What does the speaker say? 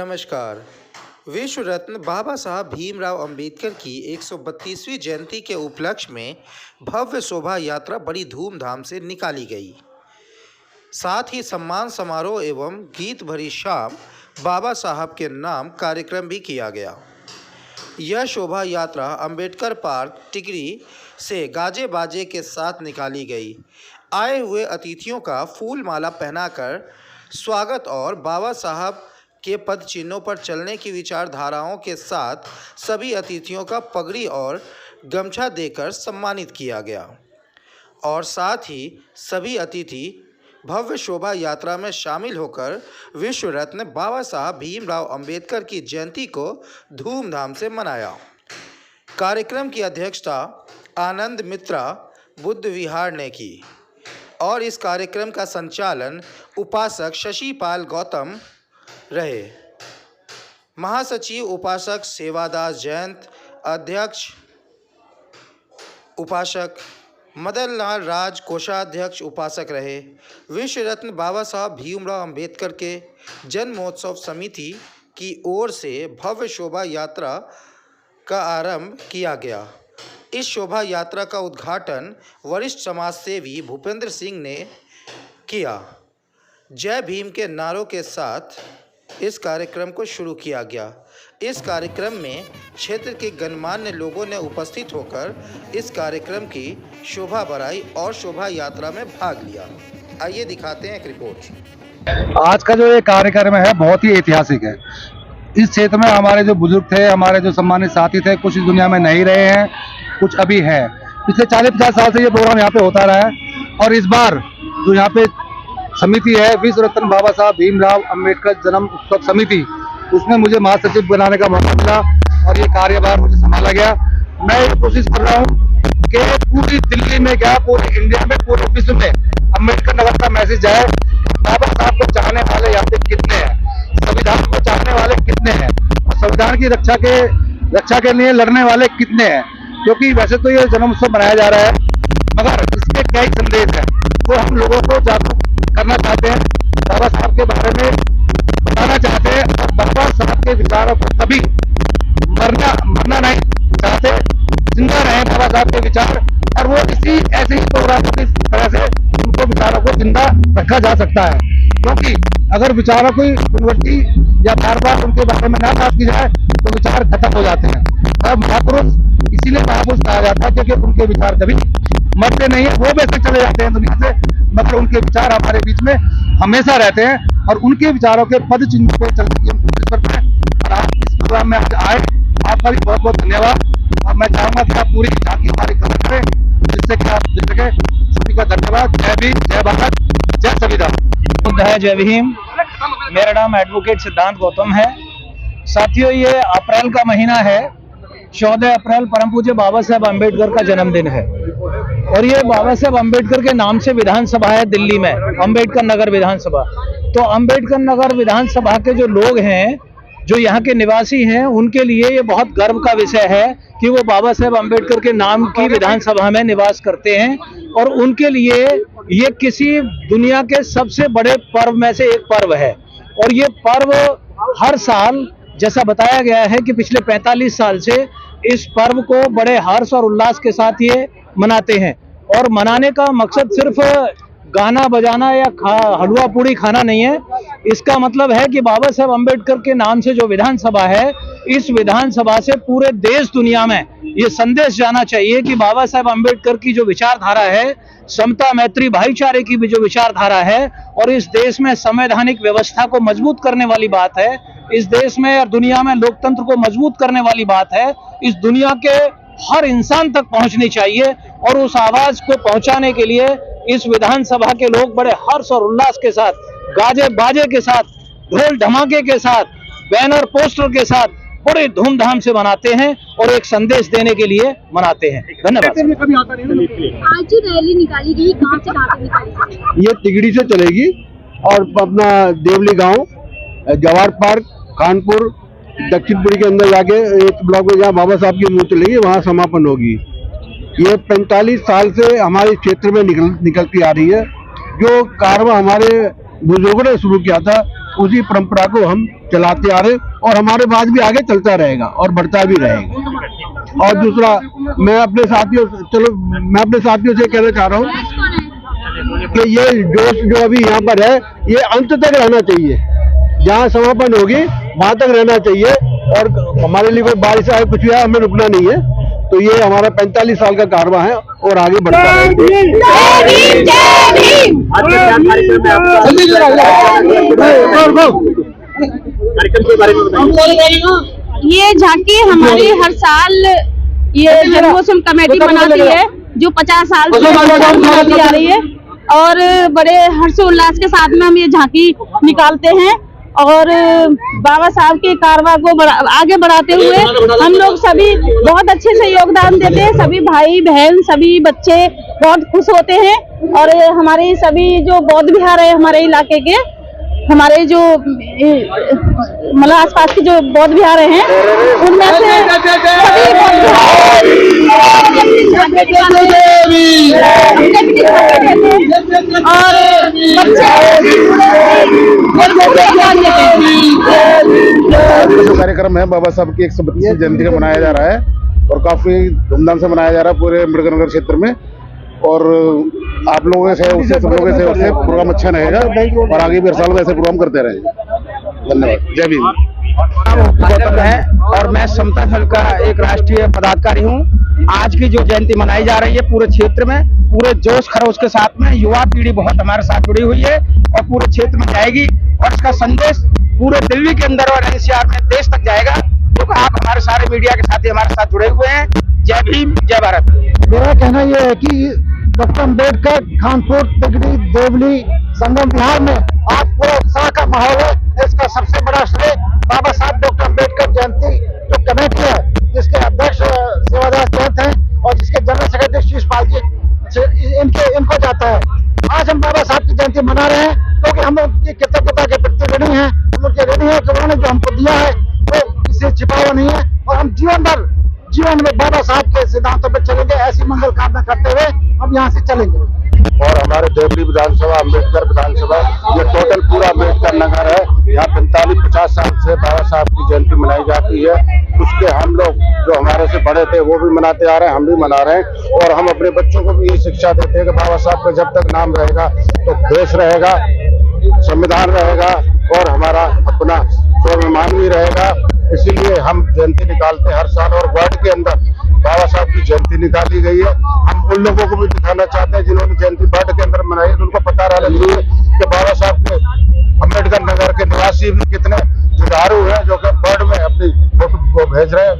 नमस्कार। विश्व रत्न बाबा साहब भीमराव अंबेडकर की 132वीं जयंती के उपलक्ष्य में भव्य शोभा यात्रा बड़ी धूमधाम से निकाली गई। साथ ही सम्मान समारोह एवं गीत भरी शाम बाबा साहब के नाम कार्यक्रम भी किया गया। यह शोभा यात्रा अंबेडकर पार्क टिकरी से गाजे बाजे के साथ निकाली गई। आए हुए अतिथियों का फूल माला पहनाकर स्वागत और बाबा साहब के पद चिन्हों पर चलने की विचारधाराओं के साथ सभी अतिथियों का पगड़ी और गमछा देकर सम्मानित किया गया और साथ ही सभी अतिथि भव्य शोभा यात्रा में शामिल होकर विश्व रत्न बाबा साहब भीमराव अंबेडकर की जयंती को धूमधाम से मनाया। कार्यक्रम की अध्यक्षता आनंद मित्रा बुद्ध विहार ने की और इस कार्यक्रम का संचालन उपासक शशिपाल गौतम रहे। महासचिव उपासक सेवादास जयंत, अध्यक्ष उपासक मदन लाल राज, कोषाध्यक्ष उपासक रहे। विश्व रत्न बाबा साहब भीमराव अंबेडकर के जन्म महोत्सव समिति की ओर से भव्य शोभा यात्रा का आरंभ किया गया। इस शोभा यात्रा का उद्घाटन वरिष्ठ समाजसेवी भूपेंद्र सिंह ने किया। जय भीम के नारों के साथ इस कार्यक्रम को शुरू किया गया। इस कार्यक्रम में क्षेत्र के गणमान्य लोगों ने उपस्थित होकर इस कार्यक्रम की शोभा बढ़ाई और शोभा यात्रा में भाग लिया। आइए दिखाते हैं एक रिपोर्ट। आज का जो ये कार्यक्रम है बहुत ही ऐतिहासिक है। इस क्षेत्र में हमारे जो बुजुर्ग थे, हमारे जो सम्मानित साथी थे, कुछ इस दुनिया में नहीं रहे हैं, कुछ अभी है। पिछले 40-50 साल से ये प्रोग्राम यहाँ पे होता रहा है और इस बार जो यहाँ पे समिति है विश्व रत्न बाबा साहब भीमराव अंबेडकर जन्म उत्सव समिति, उसमें मुझे महासचिव बनाने का मौका मिला और ये कार्यभार मुझे संभाला गया। मैं ये कोशिश कर रहा हूँ कि पूरी दिल्ली में क्या, पूरे इंडिया में, पूरे विश्व में अंबेडकर नगर का मैसेज जाए। बाबा साहब को चाहने वाले यहाँ पे कितने हैं, संविधान को चाहने वाले कितने हैं और संविधान की रक्षा के लिए लड़ने वाले कितने हैं। क्योंकि वैसे तो ये जन्म उत्सव मनाया जा रहा है मगर इसके कई संदेश हैं वो हम लोगों को जागरूक करना चाहते हैं, बाबा साहब के बारे में बताना चाहते हैं और बाबा साहब के विचारों पर कभी मरना नहीं चाहते। जिंदा रहे बाबा साहब के विचार और वो ऐसे ही प्रोग्रामों की तरह से उनको विचारों को जिंदा रखा जा सकता है। क्योंकि अगर विचारों की गुणवत्ता या बार बार उनके बारे में ना बात की जाए तो विचार खत्म हो जाते हैं। और महापुरुष इसीलिए महापुरुष कहा जाता है क्योंकि उनके विचार कभी मरते नहीं है। वो वैसे चले जाते हैं दुनिया से मगर उनके विचार हमारे बीच में हमेशा रहते हैं और उनके विचारों के पद चिन्ह पे चलने की हम कोशिश करते हैं। और आप इस प्रोग्राम में आज आए, आपका भी बहुत बहुत धन्यवाद। और मैं चाहूंगा कि आप पूरी झांकी हमारी कवर करें जिससे कि आप जुड़ सके। सभी का धन्यवाद। जय भीम, जय भारत, जय संविधान। बुद्ध है, जय भीम। मेरा नाम एडवोकेट सिद्धांत गौतम है। साथियों, ये अप्रैल का महीना है। 14 अप्रैल परम पूज्य बाबा साहब अम्बेडकर का जन्मदिन है और ये बाबा साहब अम्बेडकर के नाम से विधानसभा है दिल्ली में, अम्बेडकर नगर विधानसभा। तो अम्बेडकर नगर विधानसभा के जो लोग हैं, जो यहाँ के निवासी हैं, उनके लिए ये बहुत गर्व का विषय है कि वो बाबा साहब अम्बेडकर के नाम की विधानसभा में निवास करते हैं और उनके लिए ये किसी दुनिया के सबसे बड़े पर्व में से एक पर्व है। और ये पर्व हर साल, जैसा बताया गया है कि पिछले 45 साल से इस पर्व को बड़े हर्ष और उल्लास के साथ ये मनाते हैं। और मनाने का मकसद सिर्फ गाना बजाना या हलवा पूड़ी खाना नहीं है। इसका मतलब है कि बाबा साहब अम्बेडकर के नाम से जो विधानसभा है, इस विधानसभा से पूरे देश दुनिया में ये संदेश जाना चाहिए कि बाबा साहब अम्बेडकर की जो विचारधारा है, समता मैत्री भाईचारे की भी जो विचारधारा है और इस देश में संवैधानिक व्यवस्था को मजबूत करने वाली बात है, इस देश में और दुनिया में लोकतंत्र को मजबूत करने वाली बात है, इस दुनिया के हर इंसान तक पहुंचनी चाहिए। और उस आवाज को पहुंचाने के लिए इस विधानसभा के लोग बड़े हर्ष और उल्लास के साथ, गाजे बाजे के साथ, ढोल धमाके के साथ, बैनर पोस्टर के साथ बड़े धूमधाम से मनाते हैं और एक संदेश देने के लिए मनाते हैं। धन्यवाद। आज जो रैली निकाली गई, कहां से कहां तक निकाली गई? ये तिगड़ी से चलेगी और अपना देवली गांव, जवाहर पार्क, कानपुर, दक्षिणपुरी के अंदर जाके एक ब्लॉक में जहाँ बाबा साहब की मूर्ति चलेगी वहाँ समापन होगी। ये 45 साल से हमारे क्षेत्र में निकलती आ रही है। जो कारवां हमारे बुजुर्गों ने शुरू किया था उसी परंपरा को हम चलाते आ रहे और हमारे बाद भी आगे चलता रहेगा और बढ़ता भी रहेगा। और दूसरा मैं अपने साथियों से कहना चाह रहा हूँ कि ये जोश जो अभी यहाँ पर है ये अंत तक रहना चाहिए, जहाँ समापन होगी वहां तक रहना चाहिए। और हमारे लिए कोई बारिश आए कुछ भी आए हमें रुकना नहीं है। तो ये हमारा 45 साल का कारवां है और आगे बढ़ता है। ये झांकी हमारी हर साल ये जन्मोत्सव कमेटी मनाती है, जो 50 साल से मनाती आ रही है और बड़े हर्षोल्लास के साथ में हम ये झांकी निकालते हैं और बाबा साहब के कारवां को आगे बढ़ाते हुए हम लोग सभी बहुत अच्छे से योगदान देते हैं। सभी भाई बहन सभी बच्चे बहुत खुश होते हैं और हमारे सभी जो बौद्ध विहार है हमारे इलाके के, हमारे जो मतलब आसपास के जो बौद्ध विहार हैं उनमें से और जो कार्यक्रम है बाबा साहब की 132वीं जयंती का मनाया जा रहा है और काफी धूमधाम से मनाया जा रहा है पूरे अम्बेडकर नगर क्षेत्र में। और आप लोगों के सहयोग से, सब लोगों के सहयोग से प्रोग्राम अच्छा रहेगा और आगे भी हर साल में ऐसे प्रोग्राम करते रहेंगे। धन्यवाद। जय भीम। गौतम है और मैं समता दल का एक राष्ट्रीय पदाधिकारी हूँ। आज की जो जयंती मनाई जा रही है पूरे क्षेत्र में पूरे जोश खरोश के साथ में युवा पीढ़ी बहुत हमारे साथ जुड़ी हुई है और पूरे क्षेत्र में जाएगी और इसका संदेश पूरे दिल्ली के अंदर और एनसीआर में देश तक जाएगा। तो आप हमारे सारे मीडिया के साथी हमारे साथ जुड़े हुए हैं। जय भीम, जय भारत। मेरा कहना यह है कि डॉक्टर अम्बेडकर कानपुर तिगड़ी देवली संगम विहार में आज पूरा उत्साह का माहौल है। इसका सबसे बड़ा श्रेय बाबा साहब डॉक्टर अम्बेडकर जयंती जो कमेटी है जिसके अध्यक्ष सेवादास जयंत हैं और जिसके जनरल सेक्रेटरी शीश पाल जी इनको जाता है। आज हम बाबा साहब की जयंती मना रहे हैं क्योंकि हम उनकी कृतज्ञता के प्रति ऋणी हैं। हम उनके ऋणी हैं कि उन्होंने जो हमको दिया है वो किसी छिपा हुआ नहीं है और हम जीवन में बाबा साहब के सिद्धांतों पर चलेंगे। ऐसी मंगल कामना करते हुए हम यहाँ से चलेंगे। और हमारे देवली विधानसभा, अम्बेडकर विधानसभा, ये टोटल पूरा अम्बेडकर नगर है। यहाँ 45-50 साल से बाबा साहब की जयंती मनाई जाती है। उसके हम लोग जो हमारे से बड़े थे वो भी मनाते आ रहे हैं, हम भी मना रहे हैं और हम अपने बच्चों को भी यही शिक्षा देते हैं कि बाबा साहब का जब तक नाम रहेगा तो देश रहेगा, संविधान रहेगा और हमारा अपना स्वाभिमान भी रहेगा। इसीलिए हम जयंती निकालते हैं हर साल और वर्ल्ड के अंदर बाबा साहब की जयंती निकाली गई है। हम उन लोगों को भी दिखाना चाहते हैं जिन्होंने जयंती वर्ल्ड के अंदर मनाई तो उनको पता रहना चाहिए कि बाबा साहब के अम्बेडकर नगर के निवासी भी कितने जुझारू हैं जो कि वर्ल्ड में अपनी फोटो को भेज रहे हैं।